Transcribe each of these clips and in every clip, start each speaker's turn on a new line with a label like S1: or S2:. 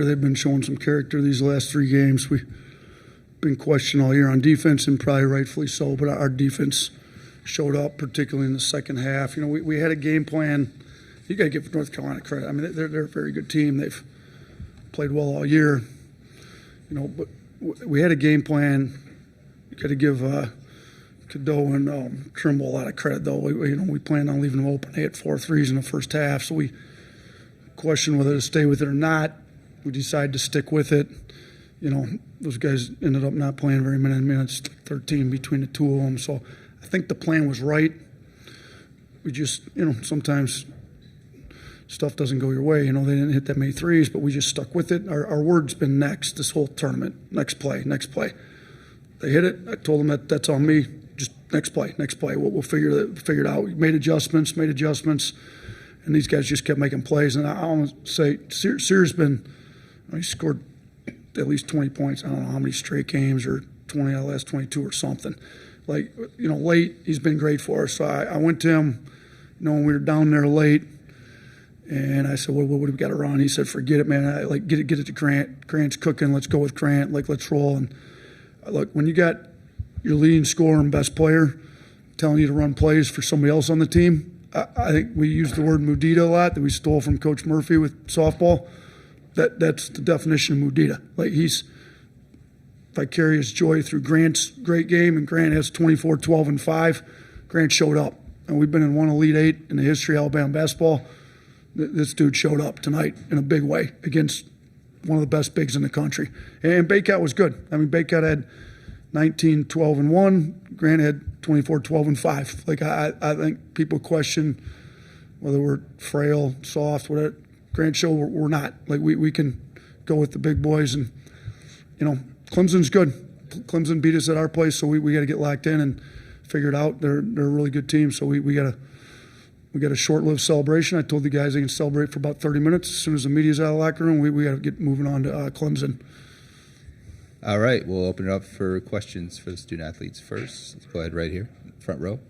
S1: They've been showing some character these last 3 games. We've been questioned all year on defense, and probably rightfully so, but our defense showed up, particularly in the second half. We had a game plan. You got to give North Carolina credit. I mean, they're a very good team. They've played well all year. But we had a game plan. You got to give Cadeau and Trimble a lot of credit, though. We planned on leaving them open. They hit 4 threes in the first half, so we questioned whether to stay with it or not. We decided to stick with it. Those guys ended up not playing very many minutes, 13 between the two of them. So I think the plan was right. We just, sometimes stuff doesn't go your way. They didn't hit that many threes, but we just stuck with it. Our word's been next this whole tournament. Next play, next play. They hit it. I told them that's on me. Just next play, next play. We'll figure it out. We made adjustments, and these guys just kept making plays. And I want to say, Sear's been, he scored at least 20 points. I don't know how many straight games, or 20 out of the last 22 or something. Late, he's been great for us. So I went to him, when we were down there late, and I said, what do we got to run? He said, forget it, man. Get it to Grant. Grant's cooking. Let's go with Grant. Let's roll. And look, when you got your leading scorer and best player telling you to run plays for somebody else on the team, I think we used the word Mudita a lot that we stole from Coach Murphy with softball. That's the definition of Mudita. He's vicarious joy through Grant's great game, and Grant has 24, 12, and 5. Grant showed up, and we've been in one Elite 8 in the history of Alabama basketball. This dude showed up tonight in a big way against one of the best bigs in the country. And Baycott was good. I mean, Baycott had 19, 12, and 1. Grant had 24, 12, and 5. I think people question whether we're frail, soft, whatever. Grant showed we're not. We can go with the big boys, and Clemson's good. Clemson beat us at our place, so we got to get locked in and figure it out. They're a really good team, so we got a short-lived celebration. I told the guys they can celebrate for about 30 minutes. As soon as the media's out of the locker room, we got to get moving on to Clemson.
S2: All right, we'll open it up for questions for the student athletes first. Let's go ahead right here, front row.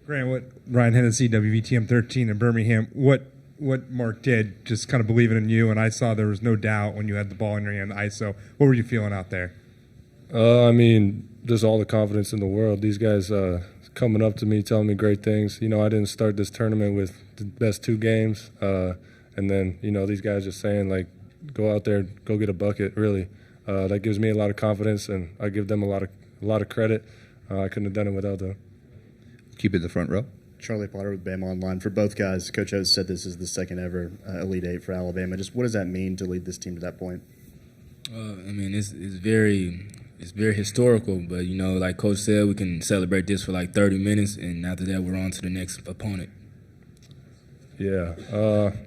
S3: Grant, Ryan Hennessy, WVTM 13 in Birmingham. What Mark did, just kind of believing in you, and I saw there was no doubt when you had the ball in your hand, the ISO. What were you feeling out there?
S4: Just all the confidence in the world. These guys coming up to me, telling me great things. I didn't start this tournament with the best 2 games. And then, these guys just saying, go out there, go get a bucket, really. That gives me a lot of confidence, and I give them a lot of credit. I couldn't have done it without them.
S2: Keep it in the front row.
S5: Charlie Potter with Bama Online. For both guys, Coach Oates said this is the second ever Elite 8 for Alabama. Just what does that mean to lead this team to that point?
S6: It's very historical, but like Coach said, we can celebrate this for 30 minutes, and after that, we're on to the next opponent.
S4: Yeah,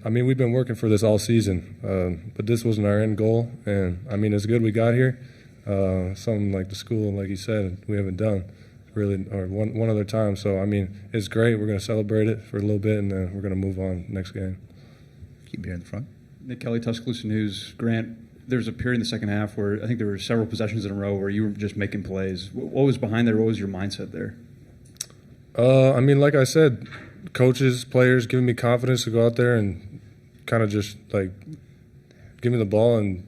S4: we've been working for this all season, but this wasn't our end goal, and it's good we got here. Something like the school, like you said, we haven't done really, or one other time. So it's great. We're going to celebrate it for a little bit, and then we're going to move on next game.
S2: Keep here in the front.
S7: Nick Kelly, Tuscaloosa News. Grant, there's a period in the second half where I think there were several possessions in a row where you were just making plays. What was behind there? What was your mindset there?
S4: Like I said, coaches, players giving me confidence to go out there and kind of just give me the ball, and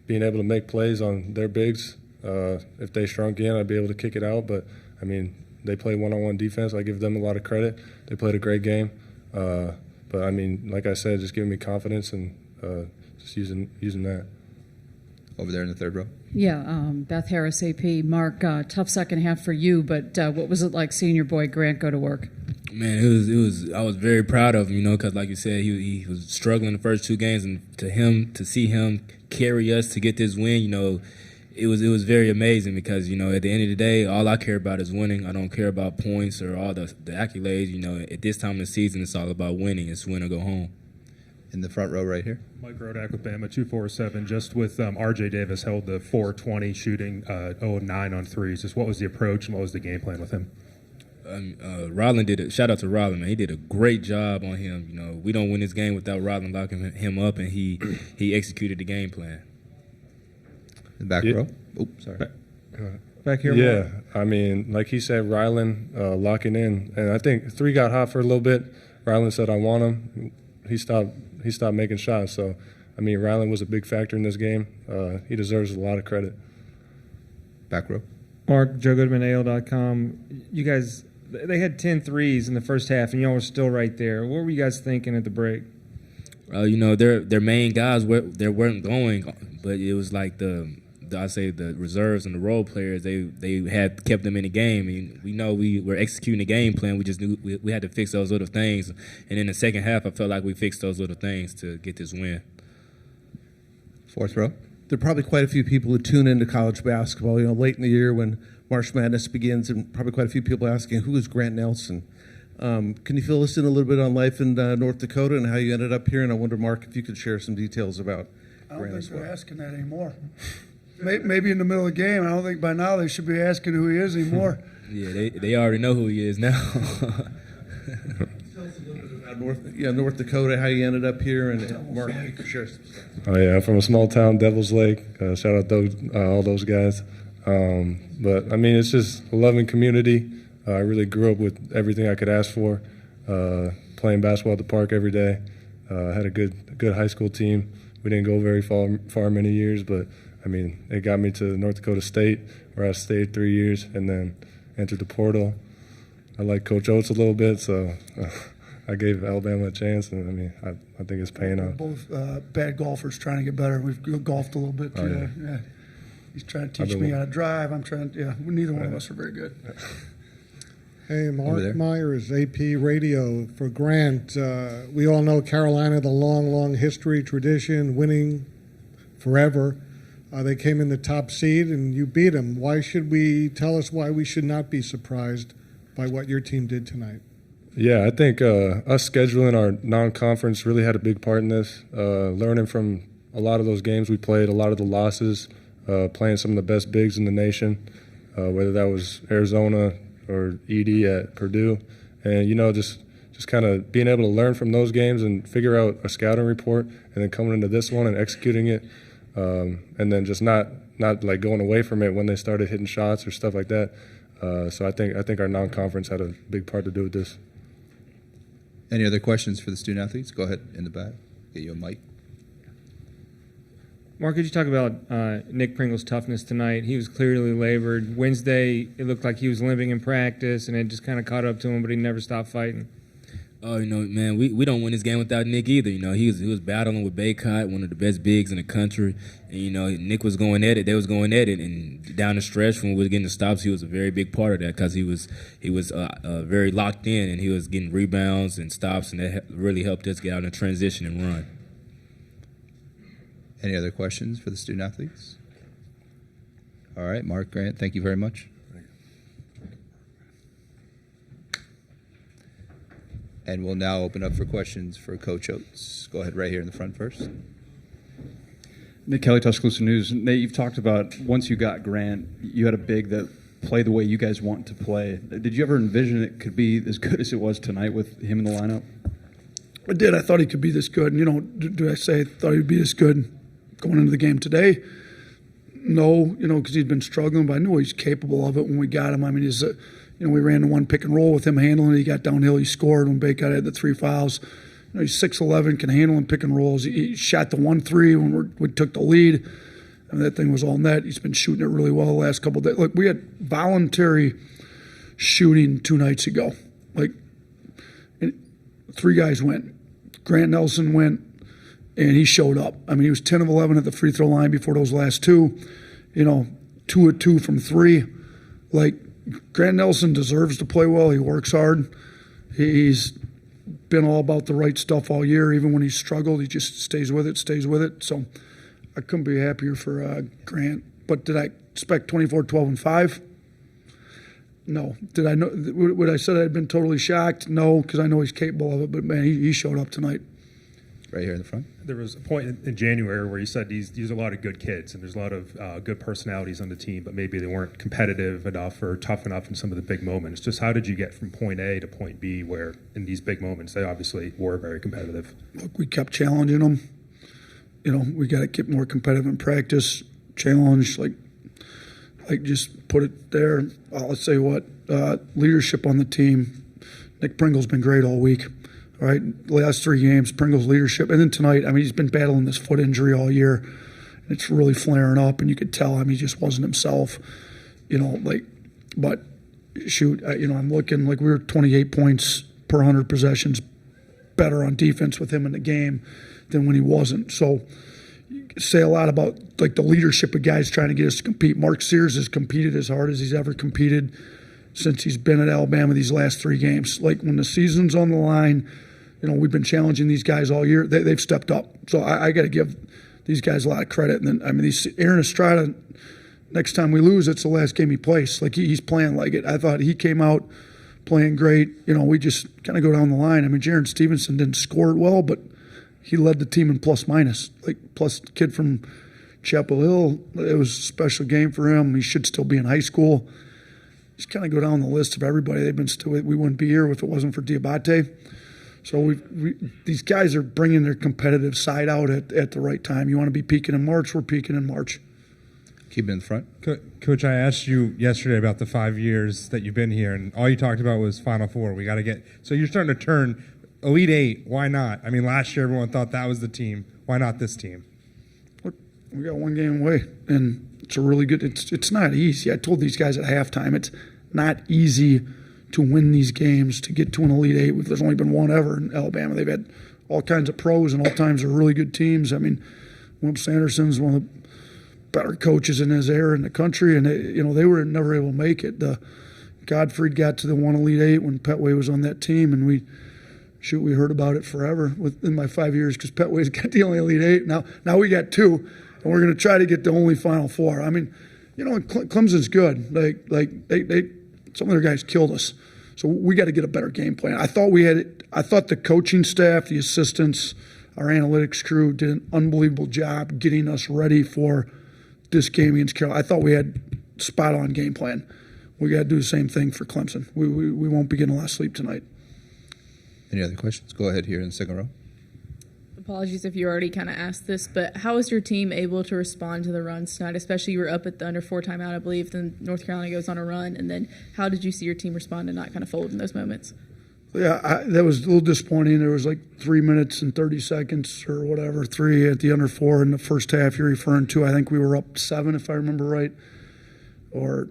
S4: being able to make plays on their bigs. If they shrunk in, I'd be able to kick it out. But they play one-on-one defense. I give them a lot of credit. They played a great game. But like I said, just giving me confidence and just using that.
S2: Over there in the third row.
S8: Yeah, Beth Harris, AP. Mark, tough second half for you, but what was it like seeing your boy Grant go to work?
S6: Man, it was. I was very proud of him, because like you said, he was struggling the first 2 games, and to see him carry us to get this win, it was very amazing because, at the end of the day, all I care about is winning. I don't care about points or all the accolades. At this time of the season, it's all about winning. It's win or go home.
S2: In the front row right here.
S3: Mike Rodak with Bama, 247. Just with R.J. Davis held the 4-20 shooting, 0-9 on threes. Just what was the approach and what was the game plan with him?
S6: Rollin shout out to Rollin, man. He did a great job on him. We don't win this game without Rollin locking him up, and he executed the game plan.
S2: The back row. Oh, sorry.
S3: Back here.
S4: Yeah, like he said, Rylan locking in, and I think 3 got hot for a little bit. Rylan said, "I want him." he stopped making shots. So, I mean, Ryland was a big factor in this game. He deserves a lot of credit.
S2: Back row.
S9: Mark, Joe Goodman, AL.com. You guys, they had 10 threes in the first half, and y'all were still right there. What were you guys thinking at the break?
S6: You know, their main guys weren't going, but it was like the reserves and the role players. They had kept them in the game. I mean, we know we were executing the game plan. We just knew we had to fix those little things. And in the second half, I felt like we fixed those little things to get this win.
S2: Fourth row.
S10: There are probably quite a few people who tune into college basketball, late in the year when March Madness begins, and probably quite a few people asking, who is Grant Nelson? Can you fill us in a little bit on life in North Dakota and how you ended up here? And I wonder, Mark, if you could share some details about
S1: I don't
S10: Grant
S1: think
S10: as well.
S1: they're asking that anymore. Maybe in the middle of the game. I don't think by now they should be asking who he is anymore.
S6: Yeah, they already know who he is now.
S10: Tell us a little bit about North Dakota, how you ended up here, and Mark, if you could share some stuff.
S4: Oh yeah, I'm from a small town, Devil's Lake. Shout out all those guys. But I mean, it's just a loving community. I really grew up with everything I could ask for. Playing basketball at the park every day. Had a good high school team. We didn't go very far many years, but I mean, it got me to North Dakota State, where I stayed 3 years, and then entered the portal. I like Coach Oats a little bit, so I gave Alabama a chance, and I mean, I think it's paying off.
S1: Both bad golfers trying to get better. We've golfed a little bit
S4: Oh,
S1: too.
S4: yeah.
S1: He's trying to teach me how to drive. I'm trying. Neither one of us are very good.
S11: Hey,
S2: Over there.
S11: Mark Myers, AP Radio for Grant. We all know Carolina, the long history, tradition, winning forever. They came in the top seed, and you beat them. Tell us why we should not be surprised by what your team did tonight?
S4: Yeah, I think us scheduling our non-conference really had a big part in this. Learning from a lot of those games we played, a lot of the losses, playing some of the best bigs in the nation, whether that was Arizona or ED at Purdue. And, just kind of being able to learn from those games and figure out a scouting report, and then coming into this one and executing it, and then just not like going away from it when they started hitting shots or stuff like that. So I think our non-conference had a big part to do with this.
S2: Any other questions for the student athletes? Go ahead in the back. Get you a mic.
S9: Mark, could you talk about Nick Pringle's toughness tonight? He was clearly labored. Wednesday, it looked like he was limping in practice, and it just kind of caught up to him, but he never stopped fighting.
S6: Oh, man, we don't win this game without Nick either. He was battling with Baycott, one of the best bigs in the country. And, Nick was going at it. They was going at it. And down the stretch when we were getting the stops, he was a very big part of that because he was very locked in, and he was getting rebounds and stops, and that really helped us get out in transition and run.
S2: Any other questions for the student athletes? All right, Mark, Grant, thank you very much. And we'll now open up for questions for Coach Oats. Go ahead right here in the front first.
S7: Nick Kelly, Tuscaloosa News. Nate, you've talked about once you got Grant, you had a big that play the way you guys want to play. Did you ever envision it could be as good as it was tonight with him in the lineup?
S1: I did. I thought he could be this good. And, do I say I thought he'd be this good going into the game today? No, because he'd been struggling, but I knew he's capable of it when we got him. I mean, we ran the one pick and roll with him handling it. He got downhill. He scored when Baycott had the 3 fouls. He's 6'11", can handle and pick and rolls. He shot the 1-3 when we took the lead. I mean, that thing was all net. He's been shooting it really well the last couple of days. Look, we had voluntary shooting 2 nights ago. 3 guys went. Grant Nelson went, and he showed up. I mean, he was 10 of 11 at the free throw line before those last 2. 2 of 2 from 3. Grant Nelson deserves to play well. He works hard. He's been all about the right stuff all year. Even when he's struggled, he just stays with it. So I couldn't be happier for Grant. But did I expect 24, 12, and 5? No. Did I know? Would I said I'd been totally shocked? No, because I know he's capable of it. But, man, he showed up tonight.
S2: Right here in the front.
S12: There was a point in January where you said these are a lot of good kids and there's a lot of good personalities on the team, but maybe they weren't competitive enough or tough enough in some of the big moments. Just how did you get from point A to point B where in these big moments they obviously were very competitive?
S1: Look, we kept challenging them. We got to get more competitive in practice, challenge, just put it there. Let's say what, leadership on the team. Nick Pringle's been great all week. All right, the last 3 games, Pringle's leadership, and then tonight, I mean, he's been battling this foot injury all year. It's really flaring up, and you could tell, I mean, he just wasn't himself, but shoot, I'm looking like we were 28 points per 100 possessions better on defense with him in the game than when he wasn't. So you say a lot about like the leadership of guys trying to get us to compete. Mark Sears has competed as hard as he's ever competed since he's been at Alabama these last 3 games. Like when the season's on the line, we've been challenging these guys all year. They've stepped up. So I got to give these guys a lot of credit. And then, I mean, Aaron Estrada, next time we lose, it's the last game he plays. Like he's playing like it. I thought he came out playing great. We just kind of go down the line. I mean, Jaron Stevenson didn't score it well, but he led the team in plus minus. Like plus kid from Chapel Hill, it was a special game for him. He should still be in high school. Just kind of go down the list of everybody. We wouldn't be here if it wasn't for Diabate. So these guys are bringing their competitive side out at the right time. You want to be peaking in March, we're peaking in March.
S2: Keep it in front.
S3: Coach, I asked you yesterday about the 5 years that you've been here, and all you talked about was Final Four. We got to get – so you're starting to turn Elite Eight. Why not? I mean, last year everyone thought that was the team. Why not this team?
S1: Look, we got 1 game away, and it's a really good – it's not easy. I told these guys at halftime it's not easy – to win these games, to get to an Elite Eight. There's only been 1 ever in Alabama. They've had all kinds of pros and all kinds of really good teams. I mean, Wimp Sanderson's one of the better coaches in his era in the country, and they were never able to make it. Godfrey got to the 1 Elite Eight when Petway was on that team, and we heard about it forever in my 5 years because Petway's got the only Elite Eight. Now we got 2, and we're going to try to get the only Final Four. I mean, Clemson's good. They some of their guys killed us. So we got to get a better game plan. I thought the coaching staff, the assistants, our analytics crew did an unbelievable job getting us ready for this game against Carolina. I thought we had spot on game plan. We got to do the same thing for Clemson. We won't be getting a lot of sleep tonight.
S2: Any other questions? Go ahead here in the second row.
S13: Apologies if you already kind of asked this, but how was your team able to respond to the runs tonight? Especially you were up at the under 4 timeout, I believe, then North Carolina goes on a run, and then how did you see your team respond and not kind of fold in those moments?
S1: Yeah, that was a little disappointing. There was like 3 minutes and 30 seconds or whatever, 3 at the under 4 in the first half you're referring to. I think we were up 7 if I remember right, or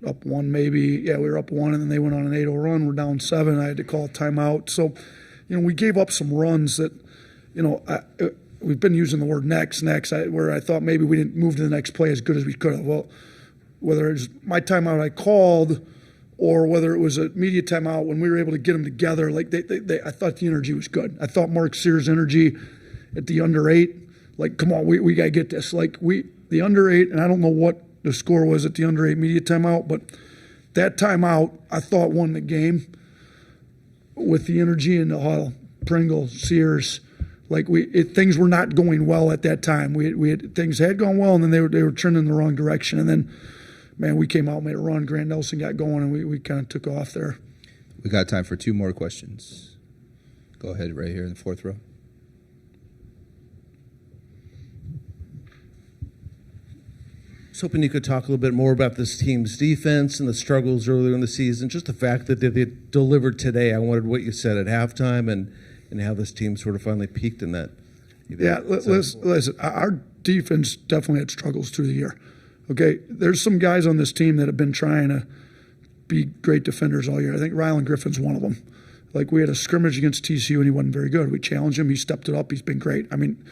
S1: up 1 maybe. Yeah, we were up 1 and then they went on an 8-0 run. We're down 7. I had to call a timeout. So, we gave up some runs that, we've been using the word next, where I thought maybe we didn't move to the next play as good as we could have. Well, whether it's my timeout I called or whether it was a media timeout when we were able to get them together, like I thought the energy was good. I thought Mark Sears' energy at the under 8, like, come on, we got to get this. Like, the under 8, and I don't know what the score was at the under 8 media timeout, but that timeout I thought won the game with the energy in the huddle. Pringle, Sears, like things were not going well at that time. Things had gone well, and then they were trending in the wrong direction. And then, man, we came out, made a run. Grant Nelson got going, and we kind of took off there.
S2: We got time for 2 more questions. Go ahead, right here in the 4th row.
S10: I was hoping you could talk a little bit more about this team's defense and the struggles earlier in the season. Just the fact that they delivered today. I wondered what you said at halftime and how this team sort of finally peaked in that.
S1: Yeah, listen, our defense definitely had struggles through the year. Okay, there's some guys on this team that have been trying to be great defenders all year. I think Rylan Griffin's one of them. Like, we had a scrimmage against TCU, and he wasn't very good. We challenged him. He stepped it up. He's been great. I mean,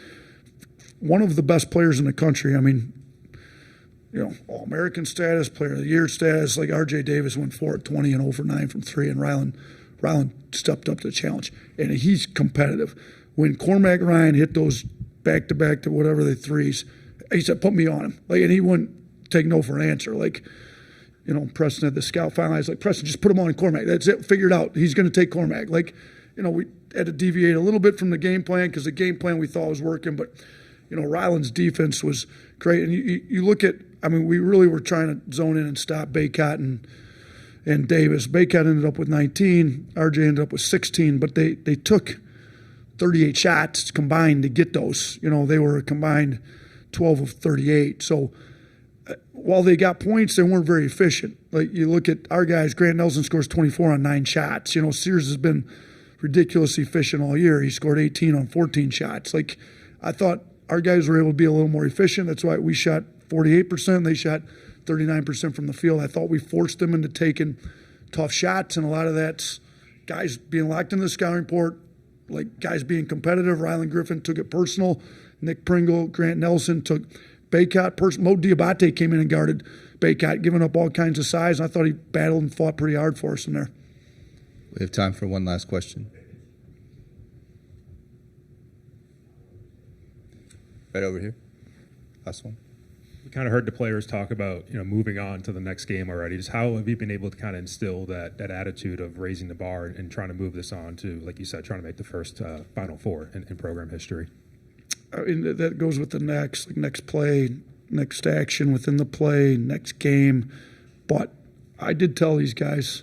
S1: one of the best players in the country. I mean, All-American status, Player of the Year status. Like, R.J. Davis went 4-20 and 0-9 from 3, and Rylan stepped up to the challenge, and he's competitive. When Cormac Ryan hit those back-to-back to whatever the threes, he said, put me on him. Like, and he wouldn't take no for an answer. Like, Preston had the scout finalized, like, Preston, just put him on Cormac. That's it, figured out. He's going to take Cormac. Like, we had to deviate a little bit from the game plan because the game plan we thought was working, but, Rylan's defense was great. And you look at, I mean, we really were trying to zone in and stop Baycott and Davis. Baycott ended up with 19. RJ ended up with 16, but they took 38 shots combined to get those. They were a combined 12 of 38. So while they got points, they weren't very efficient. Like, you look at our guys, Grant Nelson scores 24 on 9 shots. Sears has been ridiculously efficient all year. He scored 18 on 14 shots. Like, I thought our guys were able to be a little more efficient. That's why we shot 48%. They shot 39% from the field. I thought we forced them into taking tough shots, and a lot of that's guys being locked into the scouting report, like guys being competitive. Rylan Griffin took it personal. Nick Pringle, Grant Nelson took Baycott. Mo Diabate came in and guarded Baycott, giving up all kinds of size. I thought he battled and fought pretty hard for us in there.
S2: We have time for one last question. Right over here. Last one.
S12: We kind of heard the players talk about, moving on to the next game already. Just how have you been able to kind of instill that attitude of raising the bar and trying to move this on to, like you said, trying to make the first Final Four in program history?
S1: I mean, that goes with the next play, next action within the play, next game. But I did tell these guys,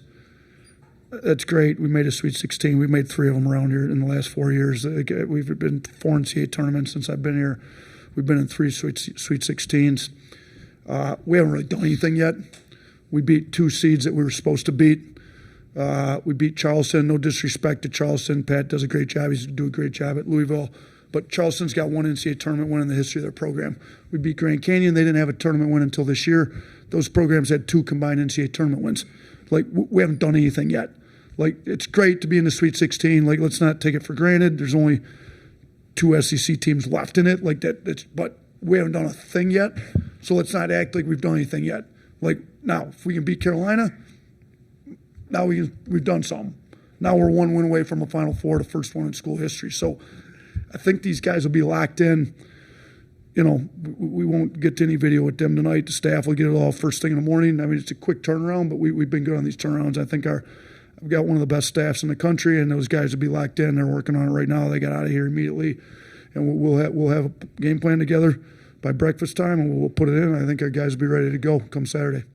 S1: that's great. We made a Sweet 16. We made 3 of them around here in the last 4 years. We've been 4 NCAA tournaments since I've been here. We've been in 3 Sweet 16s. We haven't really done anything yet. We beat 2 seeds that we were supposed to beat. We beat Charleston. No disrespect to Charleston. Pat does a great job. He's doing a great job at Louisville. But Charleston's got 1 NCAA tournament win in the history of their program. We beat Grand Canyon. They didn't have a tournament win until this year. Those programs had 2 combined NCAA tournament wins. Like, we haven't done anything yet. Like, it's great to be in the Sweet 16. Like, let's not take it for granted. There's only 2 SEC teams left in it. Like that. But we haven't done a thing yet. So let's not act like we've done anything yet. Like, now, if we can beat Carolina, now we've done something. Now we're 1 win away from a Final Four, the first one in school history. So I think these guys will be locked in. We won't get to any video with them tonight. The staff will get it all first thing in the morning. I mean, it's a quick turnaround, but we've been good on these turnarounds. I think I've got one of the best staffs in the country, and those guys will be locked in. They're working on it right now. They got out of here immediately, and we'll have a game plan together by breakfast time, and we'll put it in. I think our guys will be ready to go come Saturday.